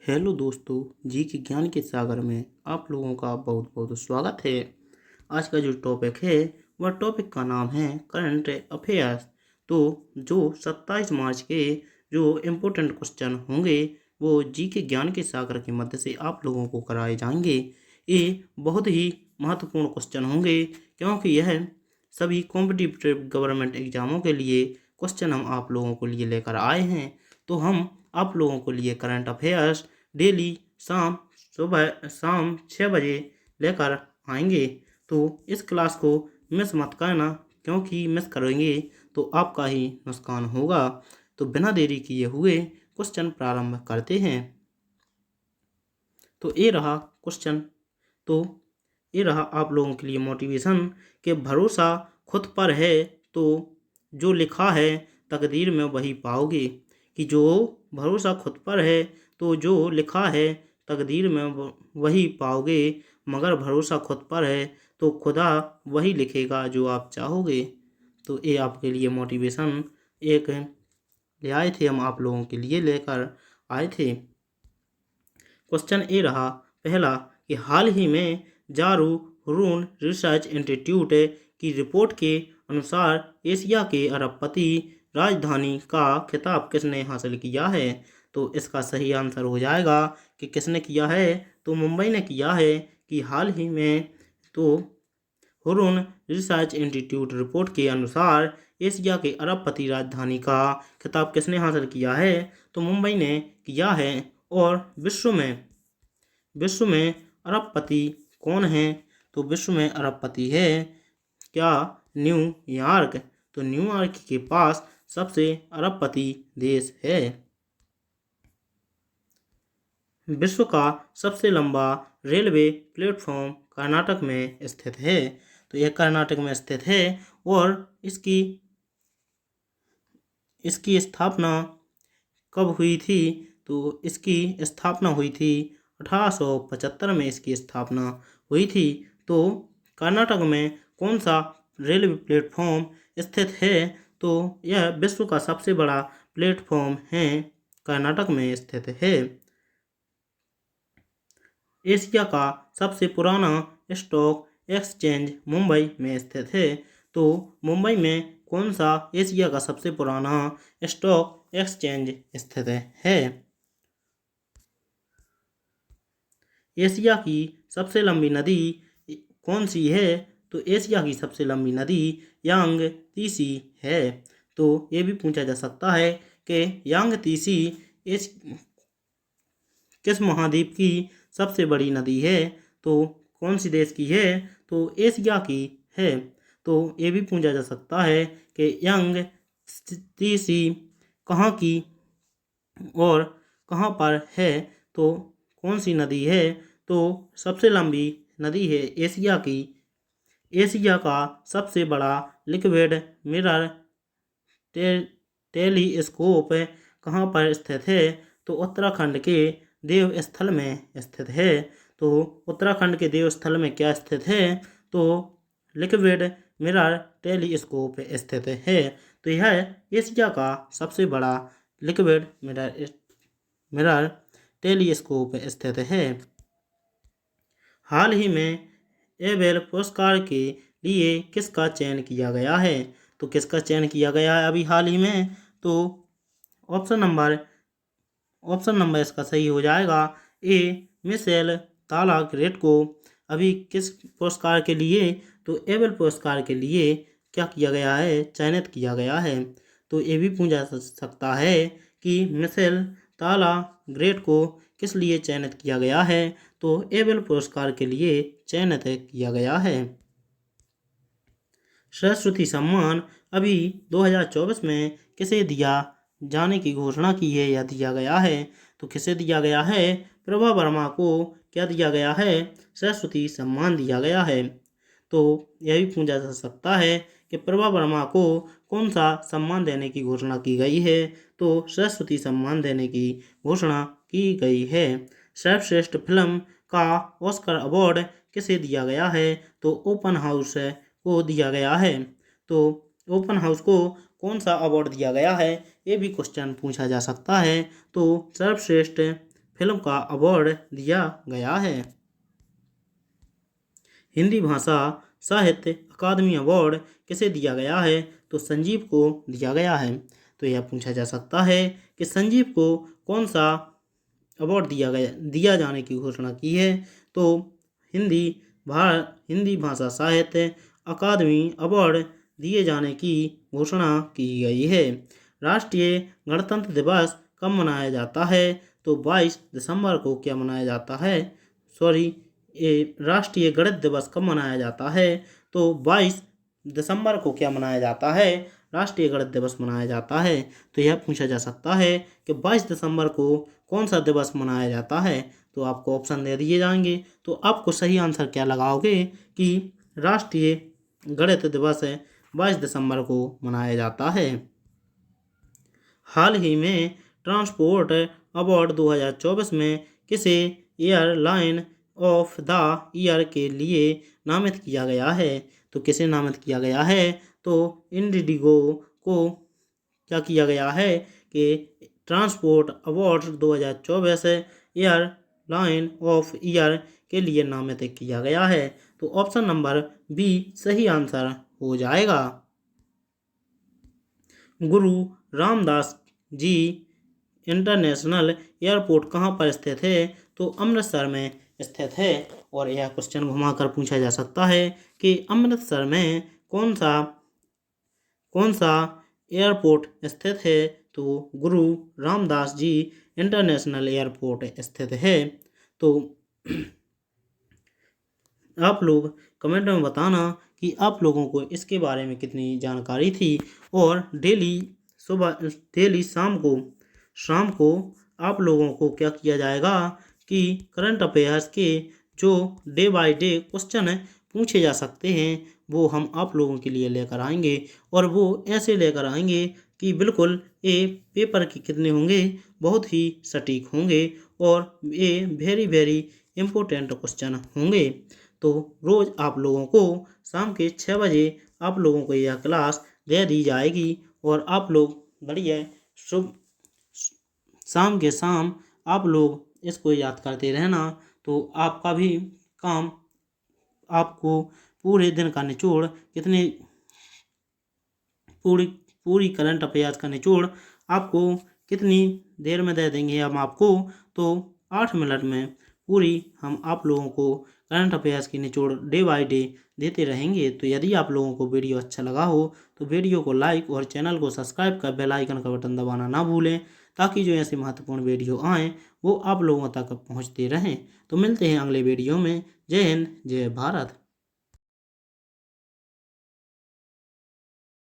Hello दोस्तों, जी के ज्ञान के सागर में आप लोगों का बहुत बहुत स्वागत है। आज का जो टॉपिक है वह टॉपिक का नाम है करंट अफेयर्स। तो जो 27 मार्च के जो इम्पोर्टेंट क्वेश्चन होंगे वो जी के ज्ञान के सागर की मदद से आप लोगों को कराए जाएंगे। ये बहुत ही महत्वपूर्ण क्वेश्चन होंगे क्योंकि यह सभी कॉम्पिटिटिव गवर्नमेंट एग्जामों के लिए क्वेश्चन हम आप लोगों को लिए लेकर आए हैं। तो हम आप लोगों को लिए करंट अफेयर्स डेली सुबह शाम 6 बजे लेकर आएंगे। तो इस क्लास को मिस मत करना क्योंकि मिस करेंगे तो आपका ही नुकसान होगा। तो बिना देरी किए हुए क्वेश्चन प्रारंभ करते हैं। तो ये रहा क्वेश्चन। तो ये रहा आप लोगों के लिए मोटिवेशन कि भरोसा खुद पर है तो जो लिखा है तकदीर में वही पाओगे। कि जो भरोसा खुद पर है तो जो लिखा है तकदीर में वही पाओगे। मगर भरोसा खुद पर है तो खुदा वही लिखेगा जो आप चाहोगे। तो ये आपके लिए मोटिवेशन एक ले आए थे, हम आप लोगों के लिए लेकर आए थे। क्वेश्चन ए रहा पहला कि हाल ही में जारू हुरून रिसर्च इंस्टीट्यूट की रिपोर्ट के अनुसार एशिया के अरबपति राजधानी का खिताब किसने हासिल किया है। तो इसका सही आंसर हो जाएगा कि किसने किया है, तो मुंबई ने किया है। कि हाल ही में तो हुरून रिसर्च इंस्टीट्यूट रिपोर्ट के अनुसार एशिया के अरबपति राजधानी का खिताब किसने हासिल किया है, तो मुंबई ने किया है। और विश्व में अरबपति कौन है, तो विश्व में अरबपति है क्या न्यूयॉर्क। तो न्यूयॉर्क के पास सबसे अरबपति देश है। विश्व का सबसे लंबा रेलवे प्लेटफॉर्म कर्नाटक में स्थित है। तो यह कर्नाटक में स्थित है और इसकी इसकी स्थापना कब हुई थी, तो इसकी स्थापना हुई थी 1875 में इसकी स्थापना हुई थी। तो कर्नाटक में कौन सा रेलवे प्लेटफॉर्म स्थित है, तो यह विश्व का सबसे बड़ा प्लेटफॉर्म है, कर्नाटक में स्थित है। एशिया का सबसे पुराना स्टॉक एक्सचेंज मुंबई में स्थित है। तो मुंबई में कौन सा एशिया का सबसे पुराना स्टॉक एक्सचेंज स्थित है। एशिया की सबसे लंबी नदी कौन सी है, तो एशिया की सबसे लंबी नदी यांग तीसी है। तो ये भी पूछा जा सकता है कि यांग तीसी किस महाद्वीप की सबसे बड़ी नदी है, तो कौन सी देश की है, तो एशिया की है। तो ये भी पूछा जा सकता है कि यांग तीसी कहाँ की और कहाँ पर है, तो कौन सी नदी है, तो सबसे लंबी नदी है एशिया की। एशिया का सबसे बड़ा लिक्विड मिरर टेलीस्कोप कहाँ पर स्थित है, तो उत्तराखंड के देवस्थल में स्थित है। तो उत्तराखंड के देवस्थल में क्या स्थित है, तो लिक्विड मिरर टेलीस्कोप स्थित है। तो यह एशिया का सबसे बड़ा लिक्विड मिरर टेलीस्कोप स्थित है। हाल ही में एबेल पुरस्कार के लिए किसका चयन किया गया है, तो किसका चयन किया गया है अभी हाल ही में, तो ऑप्शन नंबर इसका सही हो जाएगा ए मिशेल ताला ग्रेट को। अभी किस पुरस्कार के लिए, तो एबेल पुरस्कार के लिए क्या किया गया है, चयनित किया गया है। तो ये भी पूछा सकता है कि मिशेल ताला ग्रेट को किस लिए चयनित किया गया है, तो एबेल पुरस्कार के लिए चयनित किया गया है। सरस्वती सम्मान अभी 2024 में किसे दिया जाने की घोषणा की है या दिया गया है, तो किसे दिया गया है, प्रभा वर्मा को क्या दिया गया है, सरस्वती सम्मान दिया गया है। तो यह भी पूछा जा सकता है कि प्रभा वर्मा को कौन सा सम्मान देने की घोषणा की गई है, तो सरस्वती सम्मान देने की घोषणा की गई है। सर्वश्रेष्ठ फिल्म का ऑस्कर अवार्ड किसे दिया गया है, तो ओपन हाउस को दिया गया है। तो ओपन हाउस को कौन सा अवार्ड दिया गया है, ये भी क्वेश्चन पूछा जा सकता है। तो सर्वश्रेष्ठ फिल्म का अवार्ड दिया गया है। हिंदी भाषा साहित्य अकादमी अवार्ड किसे दिया गया है? तो संजीव को दिया गया है। तो यह पूछा जा सकता है कि संजीव को कौन सा अवार्ड दिया जाने की घोषणा की है? तो हिंदी भाषा साहित्य अकादमी अवार्ड दिए जाने की घोषणा की गई है। राष्ट्रीय गणतंत्र दिवस कब मनाया जाता है? तो 22 दिसंबर को क्या मनाया जाता है? राष्ट्रीय गणित दिवस कब मनाया जाता है? तो 22 दिसंबर को क्या मनाया जाता है? राष्ट्रीय गणित दिवस मनाया जाता है। तो यह पूछा जा सकता है कि 22 दिसंबर को कौन सा दिवस मनाया जाता है? तो आपको ऑप्शन दे दिए जाएंगे, तो आपको सही आंसर क्या लगाओगे कि राष्ट्रीय गणित दिवस 22 दिसंबर को मनाया जाता है। हाल ही में ट्रांसपोर्ट अवार्ड 2024 में किसे एयरलाइन ऑफ द ईयर के लिए नामित किया गया है? तो किसे नामित किया गया है? तो इंडिगो को क्या किया गया है कि transport award 2024 airline of year के लिए नामित किया गया है। तो ऑप्शन नंबर बी सही आंसर हो जाएगा। गुरु रामदास जी इंटरनेशनल एयरपोर्ट कहाँ पर स्थित है? तो अमृतसर में स्थित है। और यह क्वेश्चन घुमाकर पूछा जा सकता है कि अमृतसर में कौन सा एयरपोर्ट स्थित है? तो गुरु रामदास जी इंटरनेशनल एयरपोर्ट स्थित है। तो आप लोग कमेंट में बताना कि आप लोगों को इसके बारे में कितनी जानकारी थी। और डेली शाम को आप लोगों को क्या किया जाएगा कि करंट अफेयर्स के जो डे बाय डे क्वेश्चन पूछे जा सकते हैं वो हम आप लोगों के लिए लेकर आएंगे। और वो ऐसे लेकर आएंगे कि बिल्कुल ये पेपर के कितने होंगे, बहुत ही सटीक होंगे और ये वेरी वेरी इम्पोर्टेंट क्वेश्चन होंगे। तो रोज़ आप लोगों को शाम के 6 बजे आप लोगों को यह क्लास दे दी जाएगी और आप लोग बढ़िया शाम के शाम आप लोग इसको याद करते रहना। तो आपका भी काम, आपको पूरे दिन का निचोड़ पूरी करंट अफेयर्स का निचोड़ आपको कितनी देर में दे देंगे हम आपको? तो 8 मिनट में पूरी हम आप लोगों को करंट अफेयर्स की निचोड़ डे बाय डे देते रहेंगे। तो यदि आप लोगों को वीडियो अच्छा लगा हो तो वीडियो को लाइक और चैनल को सब्सक्राइब कर बेल आइकन का बटन दबाना ना भूलें, ताकि जो ऐसी महत्वपूर्ण वीडियो आएँ वो आप लोगों तक पहुँचते रहें। तो मिलते हैं अगले वीडियो में। जय हिंद, जय भारत।